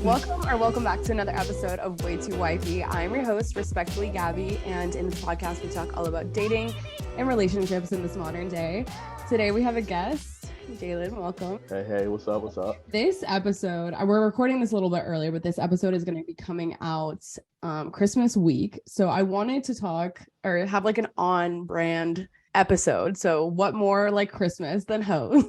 Welcome back to another episode of Way Too Wifey. I'm your host, respectfully Gabby, and in this podcast we talk all about dating and relationships in this modern day. Today we have a guest, Jalon. Welcome. Hey, what's up? This episode, we're recording this a little bit earlier, but this episode is going to be coming out Christmas week. So I wanted to talk or have like an on-brand episode. So what more like Christmas than hoes?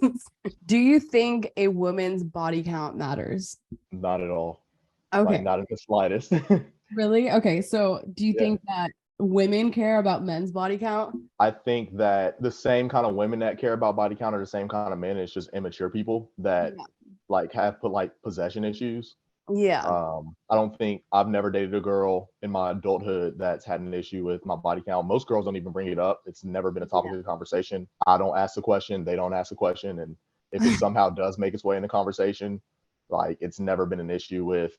Do you think a woman's body count matters? Not at all. Okay. Like, not in the slightest. Really? Okay. So do you think that women care about men's body count? I think that the same kind of women that care about body count are the same kind of men. It's just immature people that like have put like possession issues. Yeah. I don't think I've never dated a girl in my adulthood that's had an issue with my body count. Most girls don't even bring it up. It's never been a topic of conversation. I don't ask the question. They don't ask the question. And if it somehow does make its way in the conversation, like it's never been an issue with,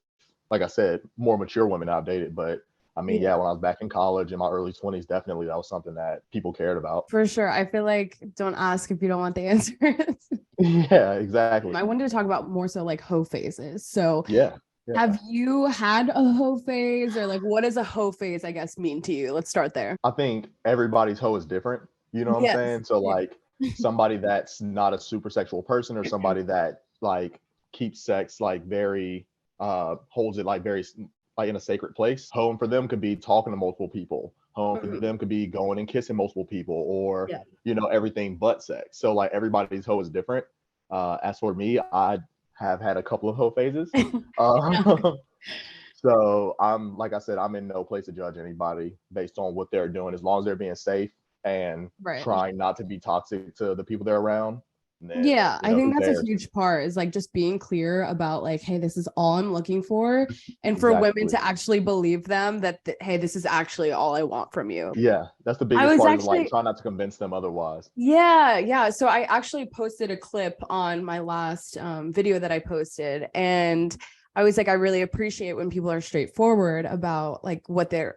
like I said, more mature women I've dated. But I mean, when I was back in college in my early 20s, definitely that was something that people cared about. For sure. I feel like don't ask if you don't want the answers. Yeah, exactly. I wanted to talk about more so like hoe phases. So yeah. Have you had a hoe phase, or like what does a hoe phase, I guess, mean to you? Let's start there. I think everybody's hoe is different. You know what I'm saying? So like somebody that's not a super sexual person, or somebody that like keeps sex like very holds it like very like in a sacred place. Home for them could be talking to multiple people. Home for them could be going and kissing multiple people, or you know, everything but sex. So like everybody's hoe is different. As for me, I have had a couple of hoe phases. So I'm, like I said, I'm in no place to judge anybody based on what they're doing, as long as they're being safe and trying not to be toxic to the people they're around. Then, I think that's a huge part, is like just being clear about like, hey, this is all I'm looking for, and for women to actually believe them that hey, this is actually all I want from you. Yeah, that's the biggest part, is like try not to convince them otherwise. So I actually posted a clip on my last video that I posted, and I was like, I really appreciate when people are straightforward about like what their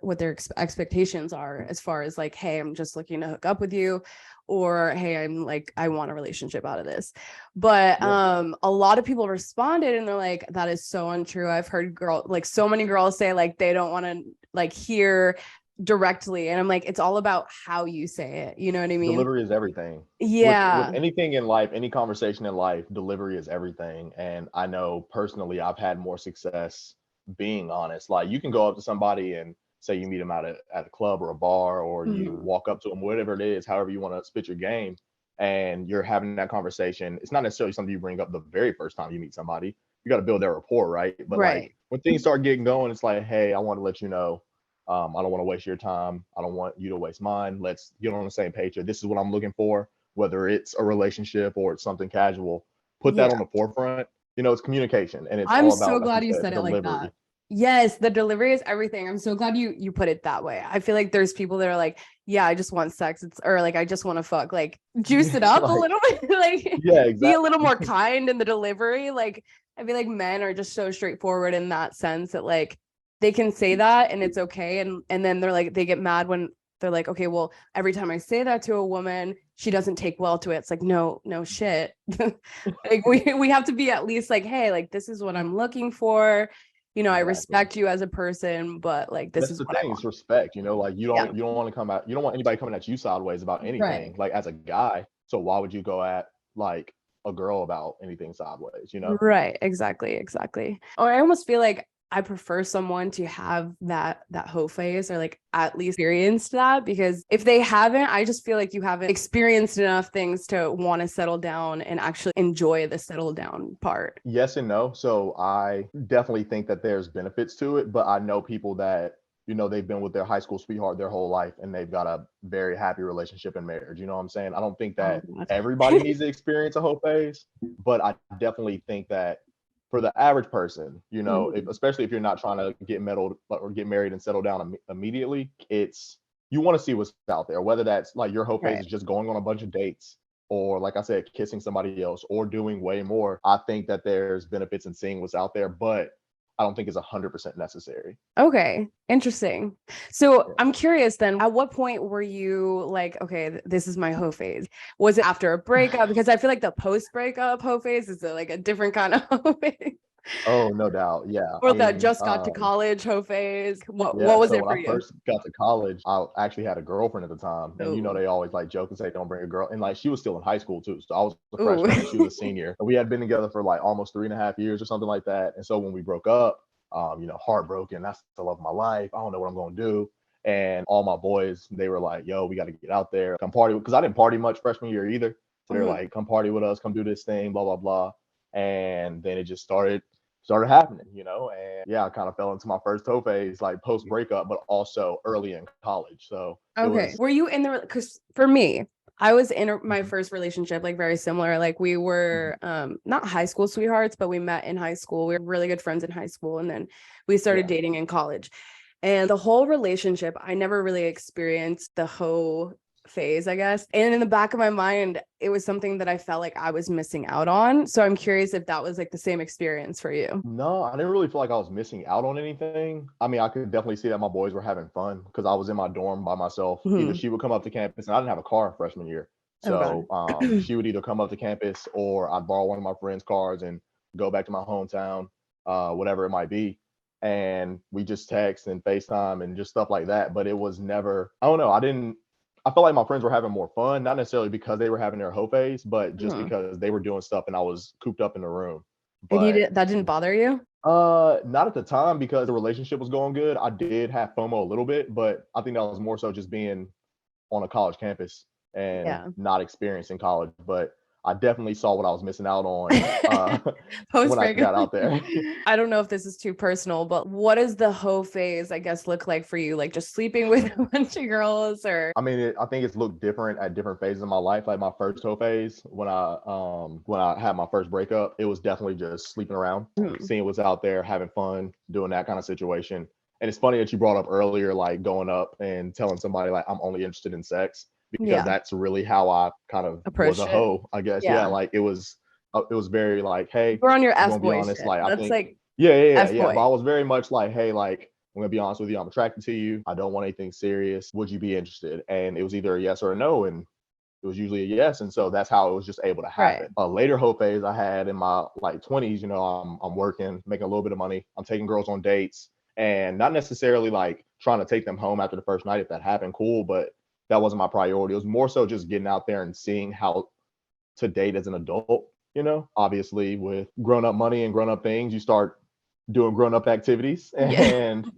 expectations are, as far as like, hey, I'm just looking to hook up with you, or hey, I'm like, I want a relationship out of this. But a lot of people responded and they're like, that is so untrue. I've heard so many girls say like they don't want to like hear directly, and I'm like, it's all about how you say it, you know what I mean? Delivery is everything. With anything in life, any conversation in life, delivery is everything. And I know personally I've had more success being honest. Like you can go up to somebody and say you meet them at a club or a bar, or you walk up to them, whatever it is, however you want to spit your game, and you're having that conversation. It's not necessarily something you bring up the very first time you meet somebody. You got to build that rapport, right? But like when things start getting going, it's like, hey, I want to let you know, I don't want to waste your time. I don't want you to waste mine. Let's get on the same page here. This is what I'm looking for, whether it's a relationship or it's something casual. Put that on the forefront. You know, it's communication, and it's I'm all about, so glad you said it like that. Yes, the delivery is everything. I'm so glad you put it that way. I feel like there's people that are like, yeah, I just want sex. Or like, I just want to fuck. Like, juice it up a little bit. Like, be a little more kind in the delivery. Like, I feel like men are just so straightforward in that sense that like they can say that and it's okay. And then they're like, they get mad when they're like, okay, well, every time I say that to a woman, she doesn't take well to it. It's like, no shit. Like we have to be at least like, hey, like this is what I'm looking for. You know, I respect you as a person, but like this is the what thing. It's respect. You know, like you don't want to come out. You don't want anybody coming at you sideways about anything. Like as a guy, so why would you go at like a girl about anything sideways? You know, right? Exactly. Or I almost feel like I prefer someone to have that hoe phase, or like at least experienced that, because if they haven't, I just feel like you haven't experienced enough things to want to settle down and actually enjoy the settle down part. Yes and no. So I definitely think that there's benefits to it, but I know people that, you know, they've been with their high school sweetheart their whole life and they've got a very happy relationship and marriage. You know what I'm saying? I don't think that everybody needs to experience a hoe phase, but I definitely think that for the average person, you know, especially if you're not trying to get married and settle down immediately, you want to see what's out there, whether that's like your hoe phase is just going on a bunch of dates, or like I said, kissing somebody else, or doing way more. I think that there's benefits in seeing what's out there, but I don't think it's 100% necessary. Okay, interesting. So I'm curious then, at what point were you like, okay, this is my hoe phase? Was it after a breakup? Because I feel like the post-breakup hoe phase is like a different kind of hoe phase. Oh, no doubt. Yeah. Or that just got to college hoe phase? What was So it when for I you? first got to college, I actually had a girlfriend at the time. And Ooh. they always like joke and say, don't bring a girl. And like she was still in high school too. So I was a Ooh. freshman and she was a senior. And we had been together for like almost 3.5 years or something like that. And so when we broke up, heartbroken, that's the love of my life. I don't know what I'm gonna do. And all my boys, they were like, yo, we got to get out there, come party. Because I didn't party much freshman year either. So they're like, come party with us, come do this thing, blah, blah, blah. And then it just started happening, and yeah, I kind of fell into my first toe phase, like post breakup, but also early in college. So okay. Were you in the, because for me, I was in my first relationship, like very similar. Like we were not high school sweethearts, but we met in high school. We were really good friends in high school. And then we started dating in college. And the whole relationship, I never really experienced the hoe phase, I guess. And in the back of my mind, it was something that I felt like I was missing out on. So I'm curious if that was like the same experience for you. No, I didn't really feel like I was missing out on anything. I mean, I could definitely see that my boys were having fun because I was in my dorm by myself. Either she would come up to campus, and I didn't have a car freshman year. Oh, God. So she would either come up to campus or I'd borrow one of my friend's cars and go back to my hometown, whatever it might be. And we just text and FaceTime and just stuff like that. But it was never, I don't know, I felt like my friends were having more fun, not necessarily because they were having their hoe phase, but just because they were doing stuff and I was cooped up in the room. And that didn't bother you? Not at the time because the relationship was going good. I did have FOMO a little bit, but I think that was more so just being on a college campus and not experiencing college. But I definitely saw what I was missing out on when I got out there. I don't know if this is too personal, but what does the hoe phase, I guess, look like for you? Like just sleeping with a bunch of girls, or? I mean, I think it's looked different at different phases of my life. Like my first hoe phase, when I had my first breakup, it was definitely just sleeping around, seeing what's out there, having fun, doing that kind of situation. And it's funny that you brought up earlier, like going up and telling somebody like I'm only interested in sex, because that's really how I kind of was a hoe, I guess. Yeah, like it was very like, hey, we're on your I'm F gonna be boy honest, shit. like I That's think, like yeah. But I was very much like, hey, like I'm gonna be honest with you, I'm attracted to you. I don't want anything serious. Would you be interested? And it was either a yes or a no, and it was usually a yes. And so that's how it was just able to happen. A later hoe phase I had in my like 20s, I'm working, making a little bit of money. I'm taking girls on dates, and not necessarily like trying to take them home after the first night. If that happened, cool, but that wasn't my priority. It was more so just getting out there and seeing how to date as an adult. Obviously with grown up money and grown up things, you start doing grown up activities. And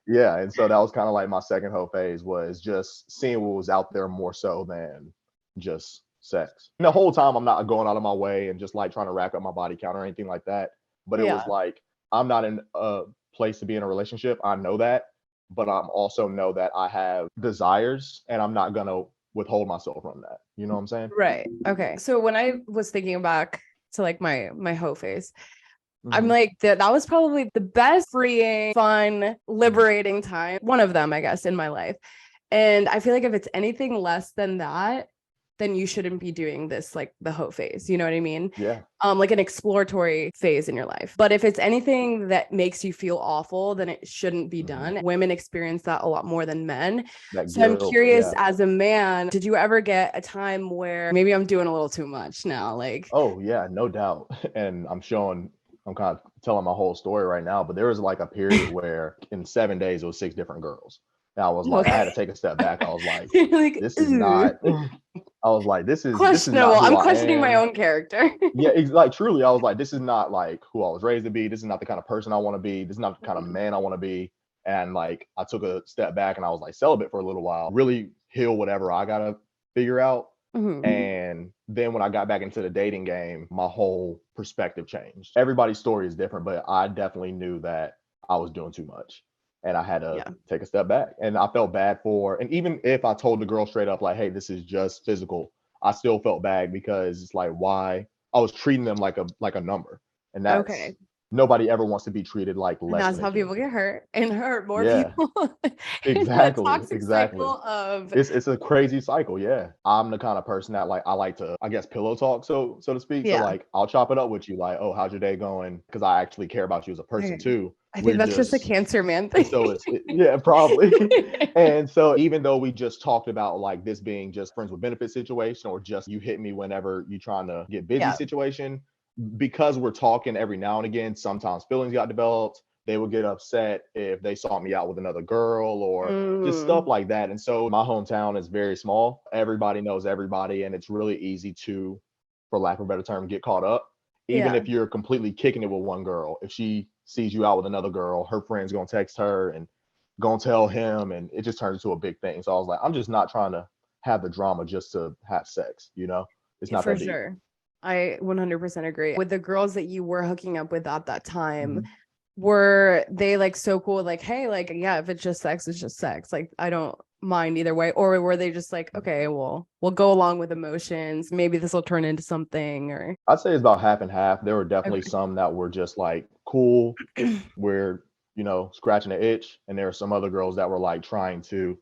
and so that was kind of like my second hoe phase, was just seeing what was out there more so than just sex. And the whole time I'm not going out of my way and just like trying to rack up my body count or anything like that. But it was like, I'm not in a place to be in a relationship. I know that, but I'm also know that I have desires and I'm not gonna withhold myself from that. You know what I'm saying? Right. Okay. So when I was thinking back to like my hoe phase, I'm like, that was probably the best freeing, fun, liberating time. One of them, I guess, in my life. And I feel like if it's anything less than that, then you shouldn't be doing this, like the hoe phase. You know what I mean? Yeah. Like an exploratory phase in your life. But if it's anything that makes you feel awful, then it shouldn't be done. Women experience that a lot more than men. So I'm curious, as a man, did you ever get a time where maybe I'm doing a little too much now? Like, oh yeah, no doubt. And I'm kind of telling my whole story right now, but there was like a period where in 7 days it was 6 different girls. And I was like, I had to take a step back. I was like, this is not. I was like, this is questionable. This is not who I'm questioning I am. my own character. Yeah, it's like truly, I was like, this is not like who I was raised to be. This is not the kind of person I want to be. This is not the kind of man I want to be. And like, I took a step back and I was like celibate for a little while, really heal whatever I gotta figure out. And then when I got back into the dating game, my whole perspective changed. Everybody's story is different, but I definitely knew that I was doing too much and I had to take a step back. And I felt bad and even if I told the girl straight up, like, hey, this is just physical, I still felt bad because it's like, why? I was treating them like a number. And that's nobody ever wants to be treated like less. And that's how people get hurt and hurt more people. Exactly. Cycle of it's a crazy cycle. Yeah. I'm the kind of person that like, I like to, I guess, pillow talk, so to speak. So like, I'll chop it up with you, like, oh, how's your day going? Because I actually care about you as a person too. I think that's just a Cancer man thing. So yeah, probably. And so even though we just talked about like this being just friends with benefit situation, or just you hit me whenever you trying to get busy situation, because we're talking every now and again, sometimes feelings got developed. They would get upset if they saw me out with another girl or just stuff like that. And so my hometown is very small. Everybody knows everybody, and it's really easy to, for lack of a better term, get caught up. Even if you're completely kicking it with one girl, if she sees you out with another girl, her friend's gonna text her and gonna tell him, and it just turns into a big thing. So I was like, I'm just not trying to have the drama just to have sex, you know? It's not for that deep. sure. I 100% agree. With the girls that you were hooking up with at that time, were they like so cool? Like, hey, like, yeah, if it's just sex, it's just sex. Like, I don't mind either way. Or were they just like, okay, well, we'll go along with emotions. Maybe this will turn into something. Or I'd say it's about half and half. There were definitely some that were just like, cool, we're, you know, scratching the itch. And there are some other girls that were like trying to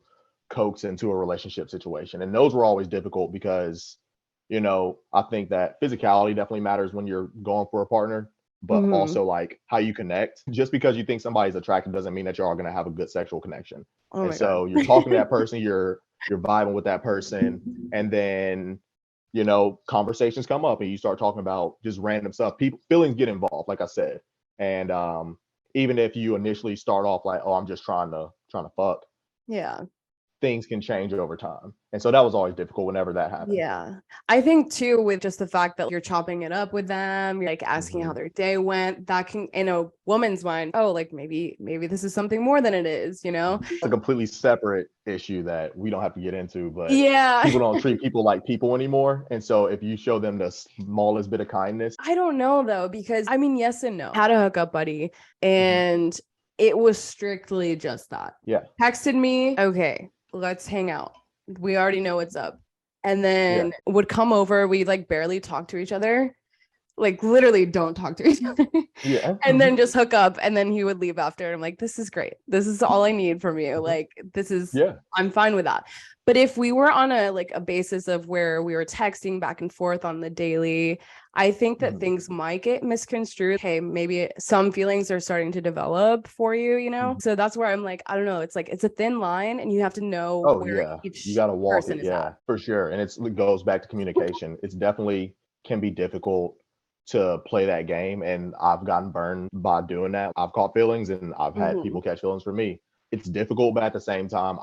coax into a relationship situation. And those were always difficult because, you know, I think that physicality definitely matters when you're going for a partner, but also like how you connect. Just because you think somebody's attractive doesn't mean that you're all going to have a good sexual connection. And so you're talking to that person, you're vibing with that person, and then, you know, conversations come up and you start talking about just random stuff. People, feelings get involved, like I said. And even if you initially start off like, oh, I'm just trying to fuck, things can change over time. And so that was always difficult whenever that happened. Yeah. I think too, with just the fact that you're chopping it up with them, you're like asking how their day went, that can, in a woman's mind, oh, like maybe this is something more than it is, you know? It's a completely separate issue that we don't have to get into, but yeah, people don't treat people like people anymore. And so if you show them the smallest bit of kindness. I don't know though, because I mean, yes and no. Had a hookup buddy and it was strictly just that. Yeah. Texted me, okay, let's hang out. We already know what's up. And then would come over. We like barely talk to each other. Like literally don't talk to each other. And then just hook up. And then he would leave after. And I'm like, this is great. This is all I need from you. Like, this is, I'm fine with that. But if we were on a basis of where we were texting back and forth on the daily, I think that things might get misconstrued. Hey, maybe some feelings are starting to develop for you, you know? So that's where I'm like, I don't know. It's like, it's a thin line and you have to know where each you got to walk person it. is at. For sure. And it goes back to communication. It's definitely can be difficult to play that game. And I've gotten burned by doing that. I've caught feelings and I've had people catch feelings for me. It's difficult, but at the same time,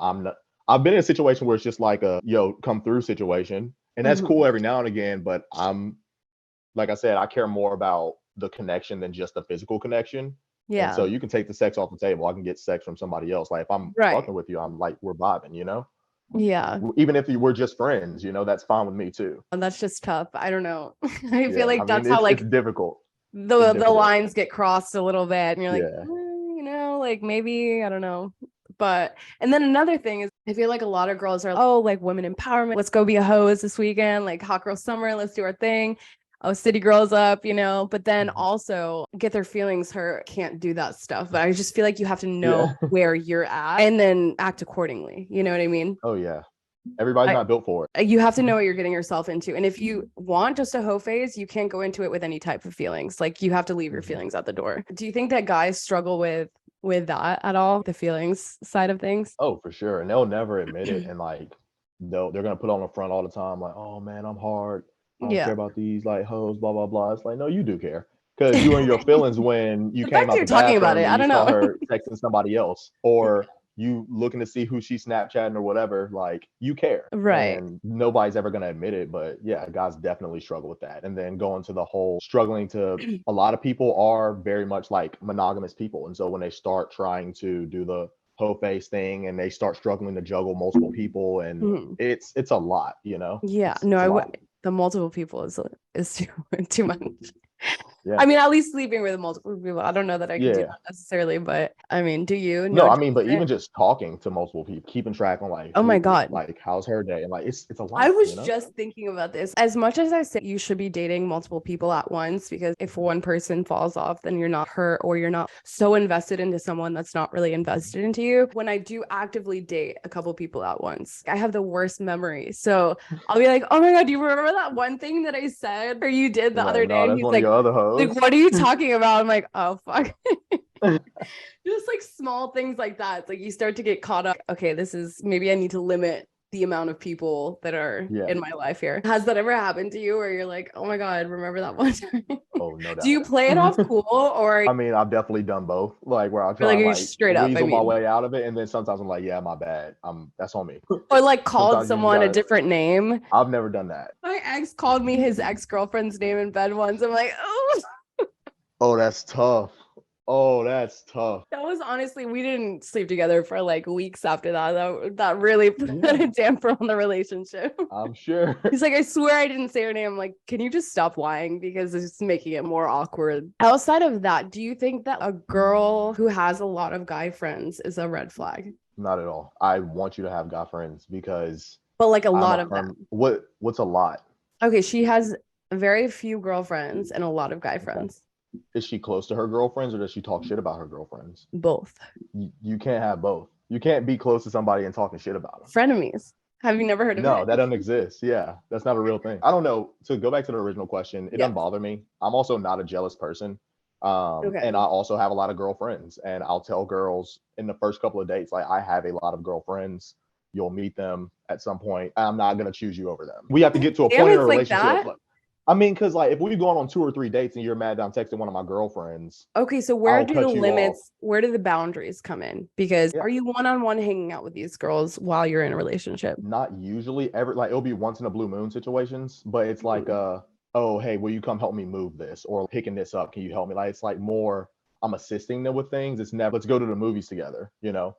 I've been in a situation where it's just like a come through situation. And that's cool every now and again, but like I said, I care more about the connection than just the physical connection. Yeah. And so you can take the sex off the table. I can get sex from somebody else. Like if I'm fucking with you, I'm like, we're vibing, you know? Yeah. Even if you were just friends, you know, that's fine with me too. And that's just tough. I don't know. I feel like that's how like it's difficult. The lines get crossed a little bit and you're like, you know, like maybe, I don't know. But, and then another thing is I feel like a lot of girls are, oh, like women empowerment. Let's go be a hose this weekend, like hot girl summer. Let's do our thing. Oh, city girls up, you know, but then also get their feelings hurt, can't do that stuff. But I just feel like you have to know where you're at and then act accordingly. You know what I mean? Oh, yeah. Everybody's not built for it. You have to know what you're getting yourself into. And if you want just a hoe phase, you can't go into it with any type of feelings. Like you have to leave your feelings at the door. Do you think that guys struggle with that at all? The feelings side of things? Oh, for sure. And they'll never admit it. And like, they're going to put on the front all the time. Like, oh man, I'm hard. I don't care about these like hoes, blah, blah, blah. It's like, no, you do care. Because you were in your feelings when you came out the talking about it. I don't know. Saw her texting somebody else or you looking to see who she's Snapchatting or whatever. Like you care. Right. And nobody's ever going to admit it. But yeah, guys definitely struggle with that. And then going to the whole struggling to a lot of people are very much like monogamous people. And so when they start trying to do the hoe face thing and they start struggling to juggle multiple people and it's a lot, you know? Yeah. The multiple people is too much. Yeah. I mean, at least sleeping with multiple people. I don't know that I can do that necessarily, but I mean, do you? No, I mean, but even just talking to multiple people, keeping track on like, oh my God, like how's her day? And like, it's a lot. I was just thinking about this. As much as I say you should be dating multiple people at once, because if one person falls off, then you're not hurt or you're not so invested into someone that's not really invested into you. When I do actively date a couple people at once, I have the worst memory. So I'll be like, oh my God, do you remember that one thing that I said or you did the other day? That's one of your other hoes. Like, what are you talking about? I'm like, oh, fuck. Just like small things like that. It's like you start to get caught up. Okay, maybe I need to limit the amount of people that are in my life here. Has that ever happened to you where you're like, oh my God, remember that one time? Oh, no doubt. Do you play it off cool or? I mean, I've definitely done both. Like where I'll try like, and like straight up, weasel my way out of it. And then sometimes I'm like, yeah, my bad. That's on me. Or like called someone a different name. I've never done that. My ex called me his ex-girlfriend's name in bed once. I'm like, oh. Oh, that's tough. Oh, that's tough. That was honestly, we didn't sleep together for like weeks after that. That really put a damper on the relationship. I'm sure. He's like, I swear I didn't say her name. I'm like, can you just stop lying? Because it's just making it more awkward. Outside of that, do you think that a girl who has a lot of guy friends is a red flag? Not at all. I want you to have guy friends because. But like a lot of them. What's a lot? Okay, she has very few girlfriends and a lot of guy friends. Is she close to her girlfriends or does she talk shit about her girlfriends? Both. You can't have both. You can't be close to somebody and talking shit about them. Frenemies. Have you never heard of it? No, that doesn't exist. Yeah, that's not a real thing. I don't know. To go back to the original question, it doesn't bother me. I'm also not a jealous person. And I also have a lot of girlfriends. And I'll tell girls in the first couple of dates, like, I have a lot of girlfriends. You'll meet them at some point. I'm not going to choose you over them. We have to get to a point in a relationship. Like, I mean, because like if we've gone on 2 or 3 dates and you're mad that I'm texting one of my girlfriends. Okay, so where do the limits, where do the boundaries come in? Because are you one-on-one hanging out with these girls while you're in a relationship? Not usually. Ever, like it'll be once in a blue moon situations, but it's like oh, hey, will you come help me move this? Or picking this up, can you help me? Like it's like more I'm assisting them with things. It's never let's go to the movies together, you know?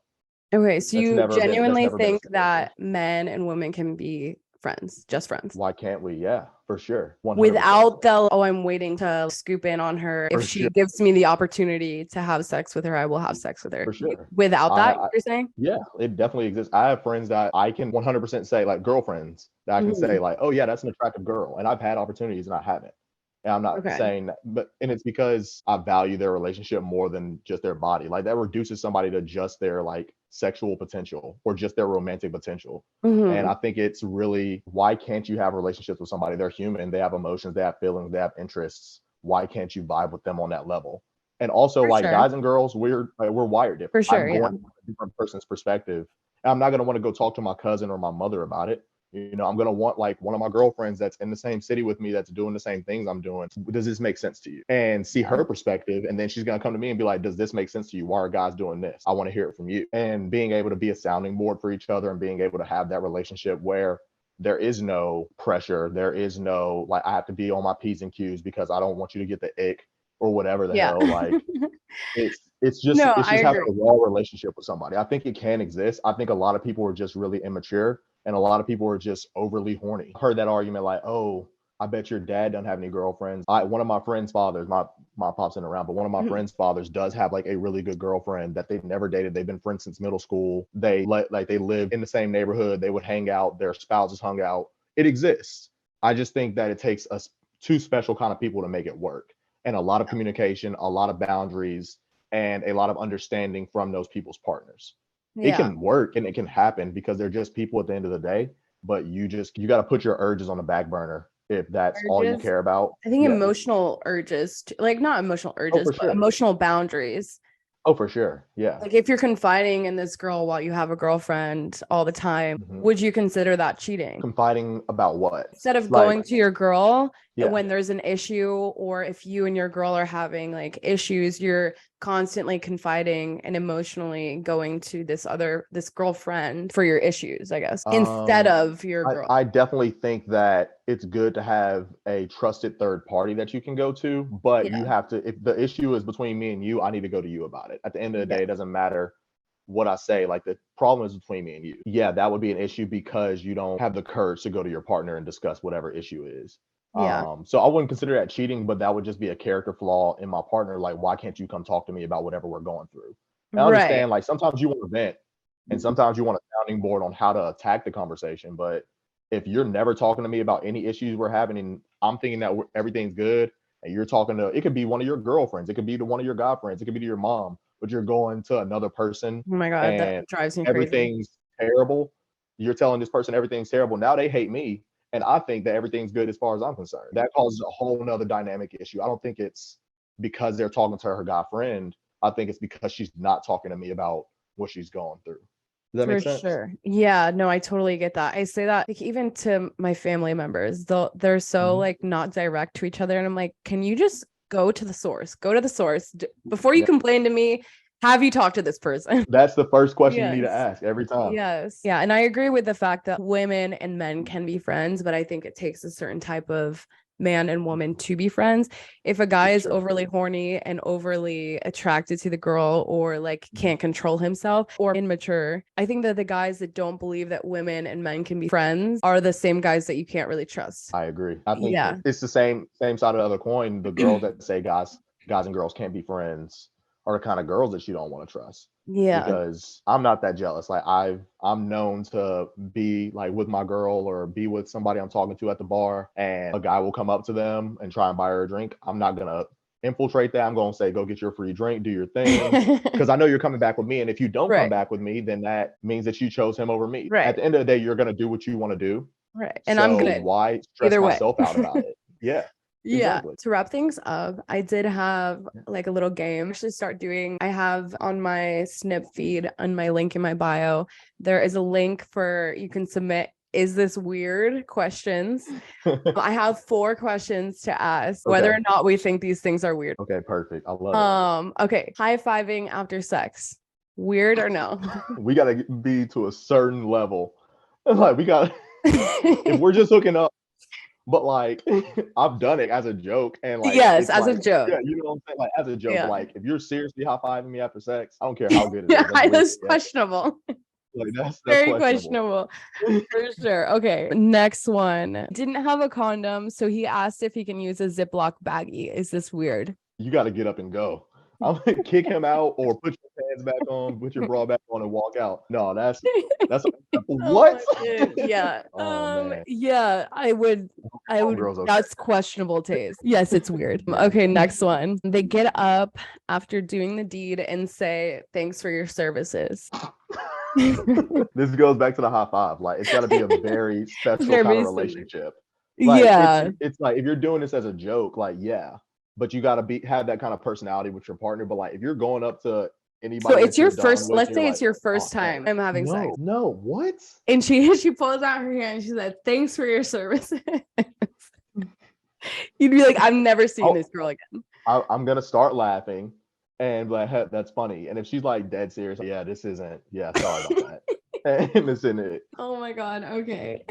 Okay, so you genuinely think that men and women can be friends, just friends? Why can't we? Yeah, for sure. 100%. Without the, oh, I'm waiting to scoop in on her. If she gives me the opportunity to have sex with her, I will have sex with her. For sure. Without that, you're saying? Yeah, it definitely exists. I have friends that I can 100% say, like girlfriends, that I can say like, oh yeah, that's an attractive girl. And I've had opportunities and I haven't. And I'm not saying that, and it's because I value their relationship more than just their body. Like that reduces somebody to just their like sexual potential or just their romantic potential. And I think it's really, why can't you have relationships with somebody? They're human. They have emotions, they have feelings, they have interests. Why can't you vibe with them on that level? And also guys and girls, we're wired different. For sure, I'm going from a different person's perspective. And I'm not going to want to go talk to my cousin or my mother about it. You know, I'm going to want like one of my girlfriends that's in the same city with me, that's doing the same things I'm doing. Does this make sense to you? And see her perspective. And then she's going to come to me and be like, does this make sense to you? Why are guys doing this? I want to hear it from you. And being able to be a sounding board for each other and being able to have that relationship where there is no pressure. There is no, like, I have to be on my P's and Q's because I don't want you to get the ick or whatever the hell. Like, it's just having a raw relationship with somebody. I think it can exist. I think a lot of people are just really immature. And a lot of people are just overly horny. I heard that argument like, oh, I bet your dad doesn't have any girlfriends. One of my friend's fathers, my pop's in around, but one of my friend's fathers does have like a really good girlfriend that they've never dated. They've been friends since middle school. They live in the same neighborhood. They would hang out. Their spouses hung out. It exists. I just think that it takes us 2 special kind of people to make it work. And a lot of communication, a lot of boundaries, and a lot of understanding from those people's partners. It can work and it can happen because they're just people at the end of the day, but you got to put your urges on the back burner if that's all you care about. I think emotional urges, like not emotional urges, but emotional boundaries. Oh, for sure. Yeah. Like if you're confiding in this girl while you have a girlfriend all the time, would you consider that cheating? Confiding about what? Instead of going to your girl when there's an issue, or if you and your girl are having like issues, you're constantly confiding and emotionally going to this girlfriend for your issues, I guess, instead of your girl. I definitely think that it's good to have a trusted third party that you can go to, but you have to, if the issue is between me and you, I need to go to you about it. At the end of the day, it doesn't matter what I say, like the problem is between me and you. Yeah, that would be an issue because you don't have the courage to go to your partner and discuss whatever issue is. So I wouldn't consider that cheating, but that would just be a character flaw in my partner. Like, why can't you come talk to me about whatever we're going through? And I understand, like, sometimes you want to vent and sometimes you want a sounding board on how to attack the conversation. But if you're never talking to me about any issues we're having and I'm thinking that everything's good and you're talking to, it could be one of your girlfriends, it could be to one of your guy friends, it could be to your mom, but you're going to another person. Oh my God, that drives me crazy. Everything's terrible. You're telling this person everything's terrible. Now they hate me. And I think that everything's good as far as I'm concerned. That causes a whole nother dynamic issue. I don't think it's because they're talking to her guy friend. I think it's because she's not talking to me about what she's going through. Does that make sense? Sure. Yeah, no, I totally get that. I say that like even to my family members, they're so like not direct to each other. And I'm like, can you just go to the source? Go to the source. Before you complain to me, have you talked to this person? That's the first question you need to ask every time. Yes. Yeah. And I agree with the fact that women and men can be friends, but I think it takes a certain type of man and woman to be friends. If a guy is overly horny and overly attracted to the girl, or like can't control himself, or immature, I think that the guys that don't believe that women and men can be friends are the same guys that you can't really trust. I agree. I think it's the same side of the other coin. The girls that say guys and girls can't be friends are the kind of girls that you don't want to trust. Yeah. Because I'm not that jealous. Like I'm known to be like with my girl or be with somebody I'm talking to at the bar, and a guy will come up to them and try and buy her a drink. I'm not gonna infiltrate that. I'm gonna say, go get your free drink, do your thing. Because I know you're coming back with me. And if you don't come back with me, then that means that you chose him over me. At the end of the day, you're gonna do what you want to do. Right. And so I'm good. Why stress myself out about it? Yeah. Yeah. Exactly. To wrap things up, I did have like a little game. I have on my Snip feed, on my link in my bio, there is a link for you can submit "Is this weird?" questions. I have 4 questions to ask, whether or not we think these things are weird. Okay, perfect. I love it. Okay. High-fiving after sex. Weird or no? We gotta be to a certain level. Like we gotta if we're just hooking up. But like I've done it as a joke, and like as like, a joke. Yeah, you know what I'm saying? Like as a joke. Yeah. But like if you're seriously high-fiving me after sex, I don't care how good it is. That's questionable. Like that's very questionable. For sure. Okay. Next one. Didn't have a condom, so he asked if he can use a Ziploc baggie. Is this weird? You gotta get up and go. I'm gonna kick him out, or put your pants back on, put your bra back on, and walk out. No, that's what? Yeah. Yeah, I would. That's questionable taste. Yes, it's weird. Okay, next one. They get up after doing the deed and say, "Thanks for your services." This goes back to the high five. Like it's got to be a very special kind of relationship. Like, it's like if you're doing this as a joke, like but you got to have that kind of personality with your partner. But like if you're going up to anybody, so it's your first. Let's say it's your first time I'm having sex. No, what? And she pulls out her hand. And she said, "Thanks for your services." You'd be like, "I'm never seeing this girl again." I'm gonna start laughing. And like, hey, that's funny. And if she's like dead serious, this isn't. Yeah, sorry about that. And it's in it. Oh my god. Okay.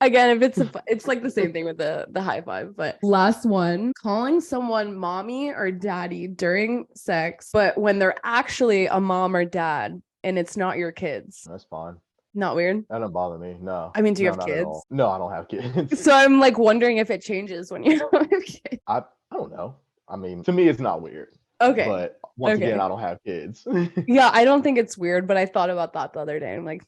Again, if it's like the same thing with the high five. But last one, calling someone mommy or daddy during sex, but when they're actually a mom or dad and it's not your kids. That's fine. Not weird? That don't bother me. No. I mean, do you have kids? No, I don't have kids. So I'm like wondering if it changes when you have kids. I don't know. I mean, to me, it's not weird. Okay. But once again, I don't have kids. Yeah, I don't think it's weird, but I thought about that the other day. I'm like,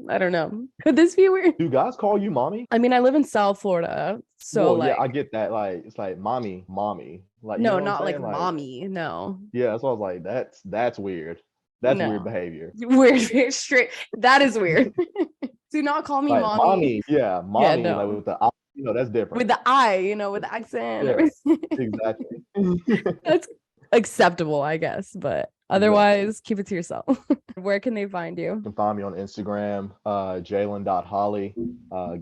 I don't know. Could this be weird? Do guys call you mommy? I mean, I live in South Florida. So like, I get that. Like, it's like mommy. Like, no, not like mommy. No. Yeah, that's what I was like. That's weird. That's weird behavior. Weird, straight. That is weird. Do not call me like, mommy. Yeah, mommy. Yeah, no. Like with the I, that's different. With the I, with the accent. Yeah, exactly. That's acceptable, I guess, but otherwise keep it to yourself. Where can they find you? You can find me on Instagram, jalon.holly.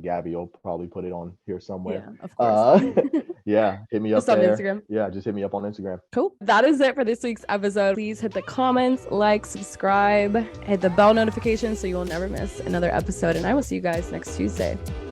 Gabby will probably put it on here somewhere. Yeah, of course. Yeah, hit me up there. On Instagram. Yeah, just hit me up on Instagram. Cool. That is it for this week's episode. Please hit the comments, like, subscribe, hit the bell notification so you will never miss another episode, and I will see you guys next Tuesday.